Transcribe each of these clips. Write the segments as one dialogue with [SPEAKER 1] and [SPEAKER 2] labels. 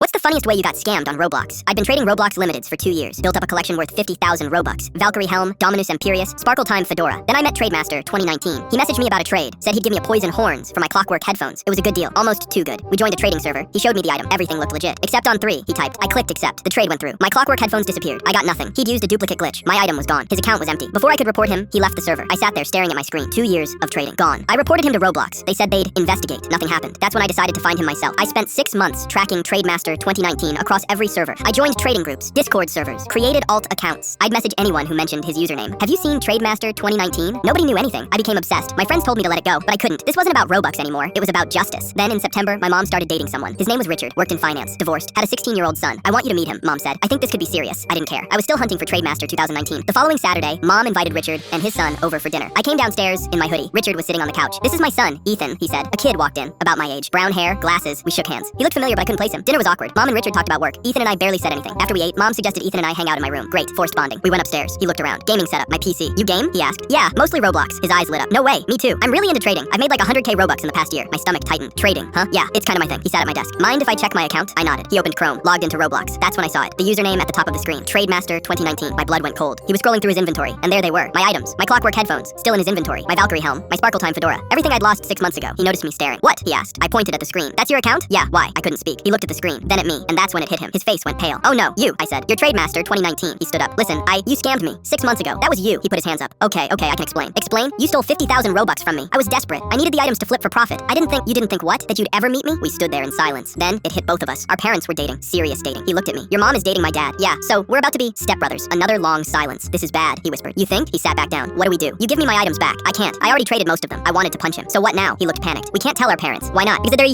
[SPEAKER 1] What's the funniest way you got scammed on Roblox? I've been trading Roblox Limiteds for 2 years. Built up a collection worth 50,000 Robux. Valkyrie Helm, Dominus Imperius, Sparkle Time Fedora. Then I met Trademaster 2019. He messaged me about a trade. Said he'd give me a poison horns for my clockwork headphones. It was a good deal. Almost too good. We joined a trading server. He showed me the item. Everything looked legit. Except on 3, he typed. I clicked accept. The trade went through. My clockwork headphones disappeared. I got nothing. He'd used a duplicate glitch. My item was gone. His account was empty. Before I could report him, he left the server. I sat there staring at my screen. 2 years of trading. Gone. I reported him to Roblox. They said they'd investigate. Nothing happened. That's when I decided to find him myself. I spent 6 months tracking Trademaster 2019 across every server. I joined trading groups, Discord servers, created alt accounts. I'd message anyone who mentioned his username. Have you seen Trademaster 2019? Nobody knew anything. I became obsessed. My friends told me to let it go, but I couldn't. This wasn't about Robux anymore. It was about justice. Then in September, my mom started dating someone. His name was Richard, worked in finance, divorced, had a 16-year-old son. I want you to meet him, Mom said. I think this could be serious. I didn't care. I was still hunting for Trademaster 2019. The following Saturday, Mom invited Richard and his son over for dinner. I came downstairs in my hoodie. Richard was sitting on the couch. This is my son, Ethan, he said. A kid walked in, about my age. Brown hair, glasses. We shook hands. He looked familiar, but I couldn't place him. Dinner was awkward. Mom and Richard talked about work. Ethan and I barely said anything. After we ate, Mom suggested Ethan and I hang out in my room. Great, forced bonding. We went upstairs. He looked around. Gaming setup, my PC. You game? He asked. Yeah, mostly Roblox. His eyes lit up. No way, me too. I'm really into trading. I've made like 100k Robux in the past year. My stomach tightened. Trading, huh? Yeah, it's kind of my thing. He sat at my desk. Mind if I check my account? I nodded. He opened Chrome, logged into Roblox. That's when I saw it. The username at the top of the screen. Trademaster 2019. My blood went cold. He was scrolling through his inventory, and there they were. My items. My clockwork headphones. Still in his inventory. My Valkyrie helm. My Sparkle Time Fedora. Everything I'd lost 6 months ago. He noticed me staring. What? He asked. I pointed at the screen. That's your account? Yeah, why? I couldn't speak. He looked at the screen, then at me, and that's when it hit him. His face went pale. Oh no, you, I said. You're Trademaster 2019. He stood up. Listen, you scammed me 6 months ago. That was you. He put his hands up. Okay, I can explain. Explain? You stole 50,000 Robux from me. I was desperate. I needed the items to flip for profit. You didn't think what? That you'd ever meet me? We stood there in silence. Then it hit both of us. Our parents were dating. Serious dating. He looked at me. Your mom is dating my dad. Yeah, so we're about to be stepbrothers. Another long silence. This is bad, he whispered. You think? He sat back down. What do we do? You give me my items back. I can't. I already traded most of them. I wanted to punch him. So what now? He looked panicked. We can't tell our parents. Why not? Because they're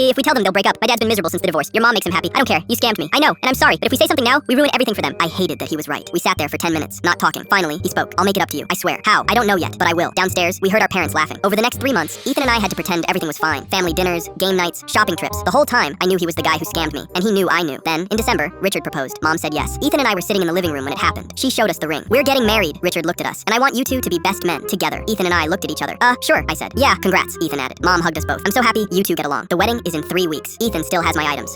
[SPEAKER 1] If we tell them, they'll break up. My dad's been miserable since the divorce. Your mom makes him happy. I don't care. You scammed me. I know, and I'm sorry, but if we say something now, we ruin everything for them. I hated that he was right. We sat there for 10 minutes, not talking. Finally, he spoke. I'll make it up to you. I swear. How? I don't know yet, but I will. Downstairs, we heard our parents laughing. Over the next 3 months, Ethan and I had to pretend everything was fine. Family dinners, game nights, shopping trips. The whole time, I knew he was the guy who scammed me, and he knew I knew. Then, in December, Richard proposed. Mom said yes. Ethan and I were sitting in the living room when it happened. She showed us the ring. We're getting married. Richard looked at us, and I want you two to be best men together. Ethan and I looked at each other. Sure, I said. Yeah, congrats, Ethan added. Mom hugged us both. I'm so happy you two get along. The wedding is in 3 weeks. Ethan still has my items.